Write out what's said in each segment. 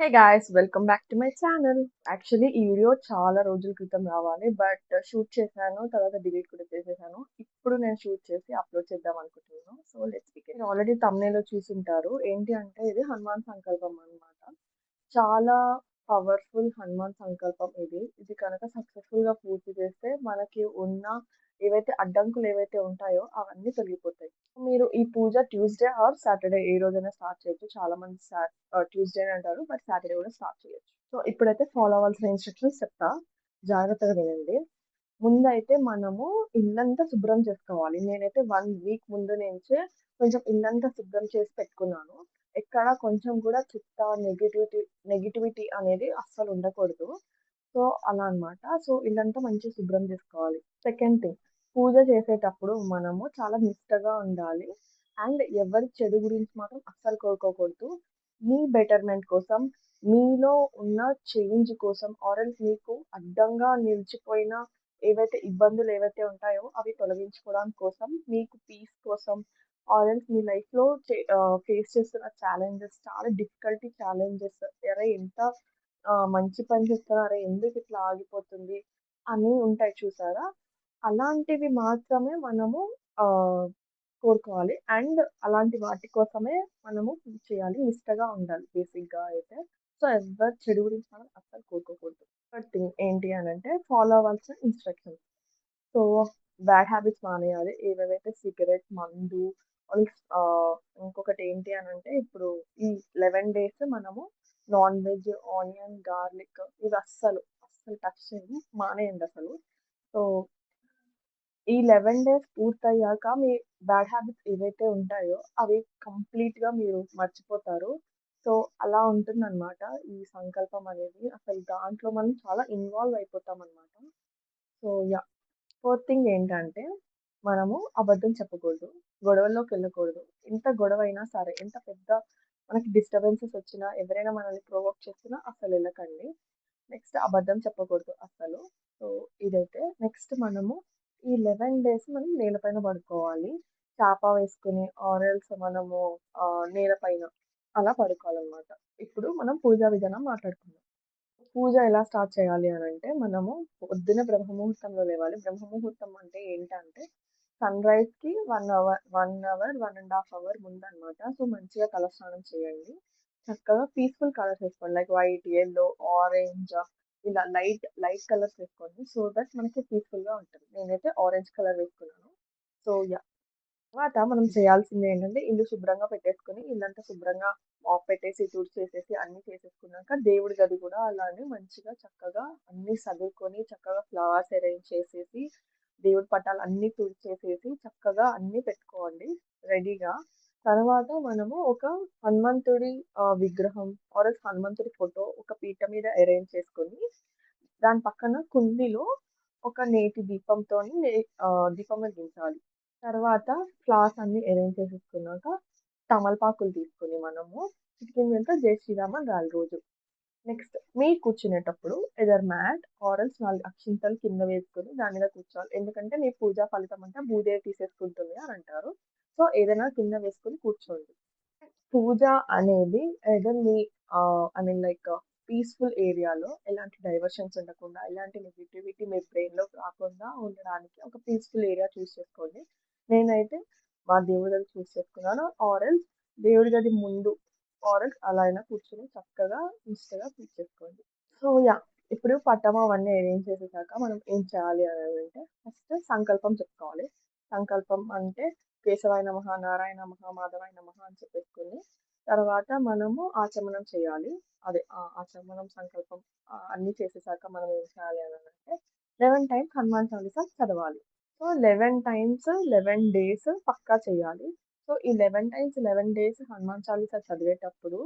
Hey guys welcome back to my channel. Actually ఈ video చాలా రోజుల క్రితం రావాలి, బట్ షూట్ చేశాను, తర్వాత డిలీట్ కూడా చేసేసాను. ఇప్పుడు నేను షూట్ చేసి అప్లోడ్ చేద్దాం అనుకుంటున్నాను. So let's begin. మీరు ఆల్రెడీ thumbnail లో చూసుంటారు. ఏంటి అంటే ఇది హనుమాన్ సంకల్పం అన్నమాట. చాలా పవర్ఫుల్ హనుమాన్ సంకల్పం ఇది. ఇది కనుక సక్సెస్ఫుల్ గా పూర్తి చేస్తే మనకి ఉన్న ఏవైతే అడ్డంకులు ఏవైతే ఉంటాయో అవన్నీ తొలగిపోతాయి. మీరు ఈ పూజ ట్యూస్డే ఆర్ సాటర్డే ఏ రోజైనా స్టార్ట్ చేయొచ్చు. చాలా మంది ట్యూస్డే అంటారు, బట్ సాటర్డే కూడా స్టార్ట్ చేయొచ్చు. సో ఇప్పుడైతే ఫాలో అవ్వాల్సిన ఇన్స్ట్రక్షన్స్ చెప్తా, జాగ్రత్తగా వినండి. ముందైతే మనము ఇల్లంతా శుభ్రం చేసుకోవాలి. నేనైతే 1 వీక్ ముందు నుంచే కొంచెం ఇల్లంతా శుభ్రం చేసి పెట్టుకున్నాను. ఎక్కడ కొంచెం కూడా చెత్త, నెగిటివిటీ అనేది అస్సలు ఉండకూడదు. సో అలా అన్నమాట. సో ఇల్లంతా మంచిగా శుభ్రం చేసుకోవాలి. సెకండ్ థింగ్, పూజ చేసేటప్పుడు మనము చాలా నిష్టగా ఉండాలి. అండ్ ఎవరి చెడు గురించి మాత్రం అస్సలు కోరుకోకూడదు. మీ బెటర్మెంట్ కోసం, మీలో ఉన్న చేంజ్ కోసం, ఆరెల్స్ మీకు అడ్డంగా నిలిచిపోయిన ఏవైతే ఇబ్బందులు ఏవైతే ఉంటాయో అవి తొలగించుకోవడానికి కోసం, మీకు పీస్ కోసం, ఆరెల్స్ మీ లైఫ్లో ఫేస్ చేస్తున్న ఛాలెంజెస్, చాలా డిఫికల్టీ ఛాలెంజెస్, అరే ఎంత మంచి పని చేస్తున్నా, అరే ఎందుకు ఇట్లా ఆగిపోతుంది అని ఉంటాయి చూసారా? అలాంటివి మాత్రమే మనము ఆహ్, కోరుకోవాలి. అండ్ అలాంటి వాటి కోసమే మనము పూజ చేయాలి. నిష్టగా ఉండాలి బేసిక్‌గా అయితే. సో, ఎవ్వరి చెడు గురించి మనం అస్సలు కోరుకోకూడదు. థర్డ్ థింగ్ ఏంటి అనంటే ఫాలో అవ్వాల్సిన ఇన్‌స్ట్రక్షన్స్. సో, బ్యాడ్ హ్యాబిట్స్ మానేయాలి. ఏవేవైతే సిగరెట్, మందు, ఇంకొకటి ఏంటి అనంటే ఇప్పుడు ఈ 11 డేస్ మనము నాన్ వెజ్, ఆనియన్, గార్లిక్ ఇవి అస్సలు టచ్ చేయండి. మానేయండి అసలు. సో ఈ 11 డేస్ పూర్తయ్యాక మీ బ్యాడ్ హ్యాబిట్స్ ఏవైతే ఉంటాయో అవి కంప్లీట్‌గా మీరు మర్చిపోతారు. సో, అలా ఉంటుందనమాట ఈ సంకల్పం అనేది. అసలు దాంట్లో మనం చాలా ఇన్వాల్వ్ అయిపోతామనమాట. So, yeah! ఫోర్త్ థింగ్ ఏంటంటే మనము అబద్ధం చెప్పకూడదు. గొడవల్లోకెళ్ళకూడదు. ఎంత గొడవైనా సరే, ఎంత పెద్ద మనకి డిస్టర్బెన్సెస్ వచ్చినా, ఎవరైనా మనల్ని ప్రొవోక్ చేస్తున్నా అసలెళ్ళకండి. నెక్స్ట్ అబద్ధం చెప్పకూడదు అస్సలు. సో, ఇదైతే. నెక్స్ట్ మనము ఈ 11 డేస్ మనం నేలపైన పడుకోవాలి. చాప వేసుకొని ఆర్ ఎల్స్ మనము నేల పైన అలా పడుకోవాలనమాట. ఇప్పుడు మనం పూజా విధానం మాట్లాడుకుందాం. పూజ ఎలా స్టార్ట్ చేయాలి అనంటే, మనము పొద్దున్న బ్రహ్మముహూర్తంలో లేవాలి. బ్రహ్మముహూర్తం అంటే ఏంటంటే, సన్‌రైజ్‌కి 1 అవర్ ముందనమాట. సో, మంచిగా తలస్నానం చేయండి. చక్కగా పీస్‌ఫుల్ కలర్స్ వేసుకోండి. లైక్ వైట్, యెల్లో, ఆరెంజ్ ఇలా లైట్ కలర్స్ వేసుకోండి. సో దట్ మనకి పీస్‌ఫుల్‌గా ఉంటుంది. నేనైతే ఆరెంజ్ కలర్ వేసుకున్నాను. So, yeah! తర్వాత మనం చేయాల్సింది ఏంటంటే ఇల్లు శుభ్రంగా పెట్టేసుకొని, ఇల్లంతా శుభ్రంగా మాప్ పెట్టేసి, తుడిచేసేసి అన్నీ చేసేసుకున్నాక దేవుడి గది కూడా అలానే మంచిగా చక్కగా అన్నీ సదురుకొని, చక్కగా ఫ్లవర్స్ అరేంజ్ చేసేసి, దేవుడి పటాలు అన్నీ తుడిచేసేసి, చక్కగా అన్నీ పెట్టుకోండి రెడీగా. తర్వాత మనము ఒక హనుమంతుడి విగ్రహం హనుమంతుడి ఫోటో ఒక పీట మీద అరేంజ్ చేసుకొని, దాని పక్కన కుండీలో ఒక నేతి దీపంతోని దీపం వెలిగించాలి. తర్వాత ఫ్లవర్స్ అన్నీ అరేంజ్ చేసేసుకున్నాక, తమలపాకులు తీసుకొని మనము కిటికీ మీద జై శ్రీరామ్ అని రాయాలి రోజు. నెక్స్ట్ మీరు కూర్చునేటప్పుడు ఎదర్ మ్యాట్ ఆర్ ఎల్స్ 4 అక్షింతలు కింద వేసుకొని దాని మీద కూర్చోవాలి. ఎందుకంటే మీ పూజా ఫలితం అంతా భూదేవి తీసేసుకుంటుంది అని అంటారు. సో, ఏదైనా కింద వేసుకొని కూర్చోండి. పూజ అనేది either me I mean like peaceful ఏరియాలో ఎలాంటి డైవర్షన్స్ ఉండకుండా, ఎలాంటి నెగటివిటీ మీ బ్రెయిన్‌లోకి రాకుండా ఉండడానికి ఒక పీస్‌ఫుల్ ఏరియా చూస్ చేసుకోండి. నేనైతే మా దేవుడి గది చూస్ చేసుకున్నాను. ఆర్ ఎల్స్ దేవుడి గది ముందు ఆర్ ఎల్స్ అలా అయినా కూర్చొని చక్కగా నిష్టగా పూజ చేసుకోండి. So, yeah! ఇప్పుడు పటం అవన్నీ అరేంజ్ చేసేసాక మనం ఏం చేయాలి అనేదంటే ఫస్ట్ సంకల్పం చెప్పుకోవాలి. సంకల్పం అంటే కేశవాయ నమః, నారాయణ నమః, మాధవాయ నమః అని చెప్పేసుకొని, తర్వాత మనము ఆచమనం చేయాలి. అదే ఆచమనం, సంకల్పం అన్నీ చేసేసాక మనం ఏం చేయాలి అనంటే 11 టైమ్స్ హనుమాన్ చాలీసా చదవాలి. సో, 11 టైమ్స్ 11 డేస్ పక్కా చేయాలి. సో, ఈ 11 టైమ్స్ 11 డేస్ హనుమాన్ చాలీసా చదివేటప్పుడు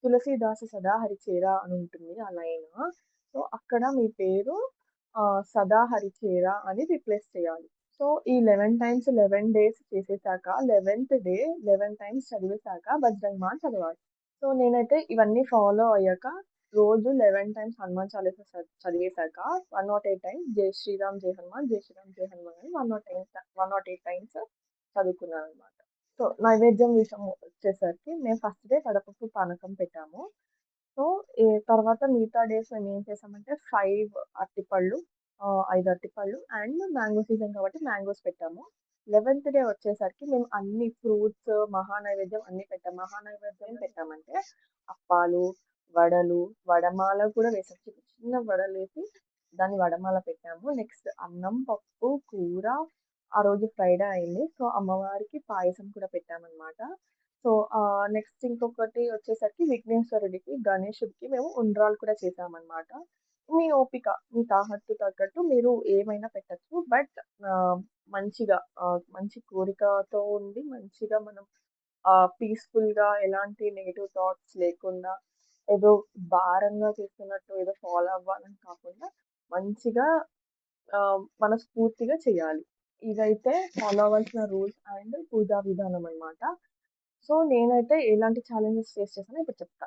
'తులసీదాసు సదా హరిచేరా' అని ఉంటుంది ఆ లైను. సో, అక్కడ మీ పేరు సదా హరిచేరా అని రిప్లేస్ చేయాలి. సో, ఈ 11 టైమ్స్ 11 డేస్ చేసేసాక 11థ్ డే 11 టైమ్స్ చదివేసాక బజరంగ్ చదవాలి. సో, నేనైతే ఇవన్నీ ఫాలో అయ్యాక రోజు 11 టైమ్స్ హనుమాన్ చాలీసా చదివేసాక 108 టైమ్స్ జై శ్రీరామ్ జై హనుమాన్, జై శ్రీరామ్ జై హనుమాన్ అని 108 టైమ్స్ చదువుకున్నాననమాట. సో, నైవేద్యం విషయం వచ్చేసరికి మేము ఫస్ట్ డే వడపప్పు పానకం పెట్టాము. సో, తర్వాత మిగతా డేస్ మేమేం చేసామంటే 5 అరటిపళ్ళు అండ్ మ్యాంగో సీజన్ కాబట్టి మ్యాంగోస్ పెట్టాము. 11థ్ డే వచ్చేసరికి మేము అన్ని ఫ్రూట్స్, మహానైవేద్యం అన్నీ పెట్టాం. మహానైవేద్యం ఏం పెట్టామంటే అప్పాలు, వడలు, వడమాల కూడా వేసాం. చిన్న చిన్న వడలేసి దాన్ని వడమాల పెట్టాము. నెక్స్ట్ అన్నం, పప్పు, కూర ఆ రోజు ఫ్రైడే అయింది. సో, అమ్మవారికి పాయసం కూడా పెట్టామనమాట. సో, నెక్స్ట్ ఇంకొకటి వచ్చేసరికి విఘ్నేశ్వరుడికి, గణేశుడికి మేము ఉండ్రాళ్ళు కూడా చేశామనమాట. మీ ఓపిక, మీ తాహత్తు తగ్గట్టు మీరు ఏమైనా పెట్టొచ్చు. బట్ మంచిగా మంచి కోరికతో ఉండి మంచిగా మనం పీస్‌ఫుల్‌గా ఎలాంటి నెగెటివ్ థాట్స్ లేకుండా ఏదో భారంగా చేస్తున్నట్టు ఏదో ఫాలో అవ్వాలని కాకుండా మంచిగా మనస్ఫూర్తిగా చేయాలి. ఇదైతే ఫాలో అవ్వాల్సిన రూల్స్ అండ్ పూజా విధానం అనమాట. సో, నేనైతే ఎలాంటి ఛాలెంజెస్ ఫేస్ చేశానో ఇప్పుడు చెప్తా.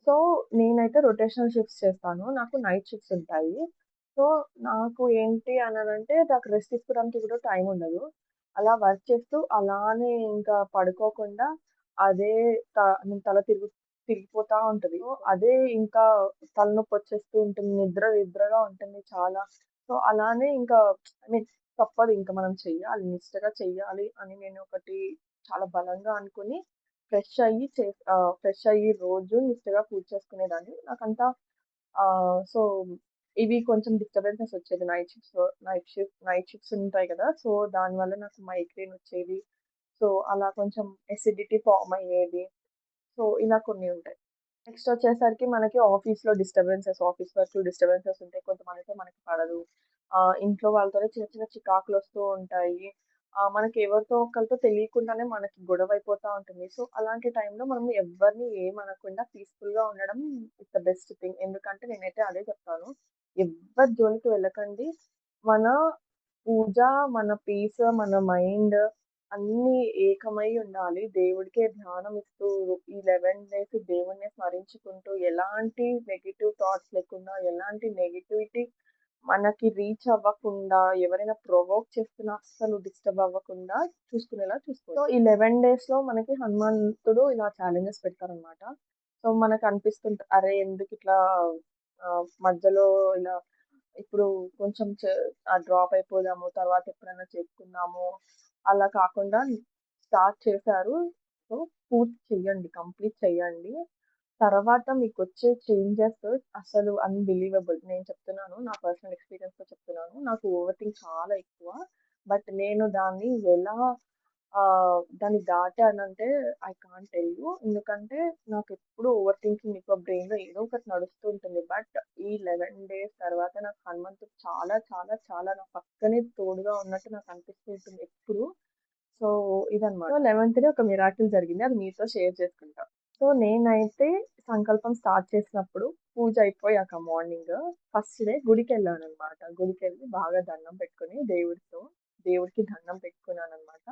సో, నేనైతే రొటేషనల్ షిఫ్ట్స్ చేస్తాను. నాకు నైట్ షిఫ్ట్స్ ఉంటాయి. సో, నాకు ఏంటి అననంటే నాకు రెస్ట్ తీసుకోవడానికి కూడా టైం ఉండదు. అలా వర్క్ చేస్తూ అలానే ఇంకా పడుకోకుండా అదే నేను తిరిగిపోతా ఉంటది. సో, అదే ఇంకా తలనొప్పొచ్చేస్తూ ఉంటుంది. నిద్రగా ఉంటుంది చాలా. సో, అలానే ఇంకా ఐ మీన్ తప్పదు ఇంక మనం చెయ్యాలి. నిష్టగా చెయ్యాలి అని నేను ఒకటి చాలా బలంగా అనుకుని ఫ్రెష్ అయ్యి రోజు నిష్టగా పూజ చేసుకునేదాన్ని. నాకంతా సో, ఇవి కొంచెం డిస్టర్బెన్సెస్ వచ్చేది. నైట్ షిఫ్ట్స్ ఉంటాయి కదా! సో, దానివల్ల నాకు మైగ్రేన్ వచ్చేది. సో, అలా కొంచెం ఎసిడిటీ ఫార్మ్ అయ్యేది. సో, ఇలా కొన్ని ఉంటాయి. నెక్స్ట్ వచ్చేసరికి మనకి ఆఫీస్ వర్క్‌లో డిస్టర్బెన్సెస్ ఉంటాయి. కొంతమందితో మనకి పడదు. ఇంట్లో వాళ్ళతోనే చిన్న చిన్న చికాకులొస్తూ ఉంటాయి. మనకి ఎవరితో ఒకళ్ళతో తెలియకుండానే మనకి గొడవైపోతా ఉంటుంది. సో, అలాంటి టైంలో మనం ఎవ్వరిని ఏమనకుండా పీస్‌ఫుల్‌గా ఉండడం ఇస్ ద బెస్ట్ థింగ్. ఎందుకంటే నేనైతే అదే చెప్తాను. ఎవ్వరి జోలికి వెళ్ళకండి. మన పూజ, మన పీస్, మన మైండ్ అన్నీ ఏకమై ఉండాలి. దేవుడికే ధ్యానం ఇస్తూ ఈ 11 డేస్ దేవుడినే స్మరించుకుంటూ ఎలాంటి నెగెటివ్ థాట్స్ లేకుండా, ఎలాంటి నెగటివిటీ మనకి రీచ్ అవ్వకుండా, ఎవరైనా ప్రొవోక్ చేస్తున్నా అస్సలు డిస్టర్బ్ అవ్వకుండా చూసుకునేలా చూసుకోవాలి. సో, ఈ 11 డేస్‌లో మనకి హనుమంతుడు ఇలా ఛాలెంజెస్ పెడతారనమాట. సో, అరే! ఎందుకిట్లా మధ్యలో ఇలా ఇప్పుడు కొంచెం డ్రాప్ అయిపోదాము. తర్వాత ఎప్పుడైనా చేసుకుందాము. అలా కాకుండా స్టార్ట్ చేశారు. సో, పూర్తి చెయ్యండి. కంప్లీట్ చెయ్యండి. తర్వాత మీకొచ్చే చేంజెస్ అసలు అన్‌బిలీవబుల్. నేను చెప్తున్నాను. నా పర్సనల్ ఎక్స్‌పీరియన్స్‌తో చెప్తున్నాను. నాకు ఓవర్ థింక్ చాలా ఎక్కువ. బట్ నేను దాన్ని ఎలా దాన్ని దాటానంటే ఐ కాంట్ టెల్ యూ. ఎందుకంటే నాకెప్పుడు ఓవర్ థింకింగ్ ఎక్కువ బ్రెయిన్‌లో ఏదో ఒకటి నడుస్తూ ఉంటుంది. బట్ ఈ 11 డేస్ తర్వాత నాకు హనుమంతుడు చాలా చాలా చాలా నా పక్కనే తోడుగా ఉన్నట్టు నాకు అనిపిస్తూ ఉంటుంది ఎప్పుడు. సో, ఇదనమాట. సో, 11థ్ డే ఒక మిరాకిల్ జరిగింది. అది మీతో షేర్ చేసుకుంటా. సో, నేనైతే సంకల్పం స్టార్ట్ చేసినప్పుడు పూజ అయిపోయాక మార్నింగ్ ఫస్ట్ డే గుడికెళ్ళాననమాట. గుడికెళ్ళి బాగా దండం పెట్టుకొని దేవుడికి దండం పెట్టుకున్నాననమాట.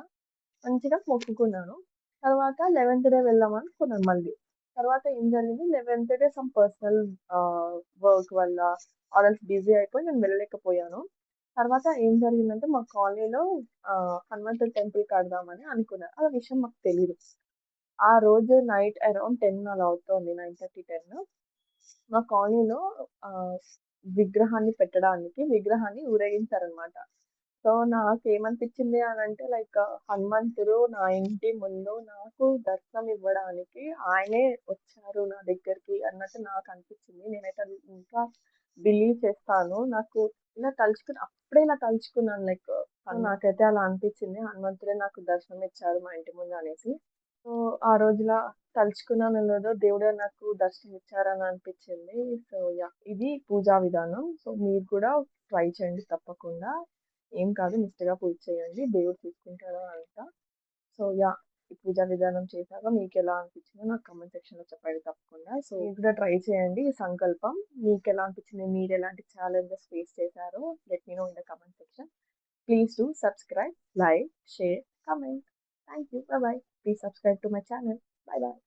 మంచిగా మొక్కుకున్నాను. తర్వాత 11థ్ డే వెళ్దామనుకున్నాను మళ్ళీ. తర్వాత ఏం జరిగింది 11థ్ డే సమ్ పర్సనల్ వర్క్ వల్ల బిజీ అయిపోయి నేను వెళ్ళలేకపోయాను. తర్వాత ఏం జరిగిందంటే మా కాలనీలో హనుమంతుడి టెంపుల్ కడదామని అనుకున్నారు. ఆ విషయం మాకు తెలీదు. ఆ రోజు నైట్ అరౌండ్ 10 అలా అవుతోంది. 9:30, 10 మా కాలనీలో ఆహ్, విగ్రహాన్ని ఊరేగించారనమాట. సో, నాకేమనిపించింది అనంటే లైక్ హనుమంతుడు నా ఇంటి ముందు నాకు దర్శనం ఇవ్వడానికి ఆయనే వచ్చారు నా దగ్గరికి అన్నట్టు నాకనిపించింది. నేనైతే అది ఇంకా బిలీవ్ చేస్తాను. నాకు అప్పుడే ఇలా తలుచుకున్నాను లైక్ నాకైతే అలా అనిపించింది. హనుమంతుడే నాకు దర్శనం ఇచ్చారు మా ఇంటి ముందు అనేసి. సో, ఆ రోజులా తలుచుకున్నానో లేదో దేవుడే నాకు దర్శనం ఇచ్చారని అనిపించింది. So, yeah! ఇది పూజా విధానం. సో, మీరు కూడా ట్రై చేయండి తప్పకుండా. ఏం కాదు నిష్టగా పూజ చేయండి. దేవుడు చూసుకుంటాడు అంతా. So, yeah! ఈ పూజా విధానం చేశాక మీకెలా అనిపించిందో నాకు కామెంట్ సెక్షన్‌లో చెప్పండి తప్పకుండా. సో, మీరు కూడా ట్రై చేయండి ఈ సంకల్పం. మీకెలా అనిపించింది? మీరెలాంటి ఛాలెంజెస్ ఫేస్ చేశారో let me know in the comment section. Please do subscribe, like, share, comment. Thank you. Bye bye. Please subscribe to my channel. Bye bye.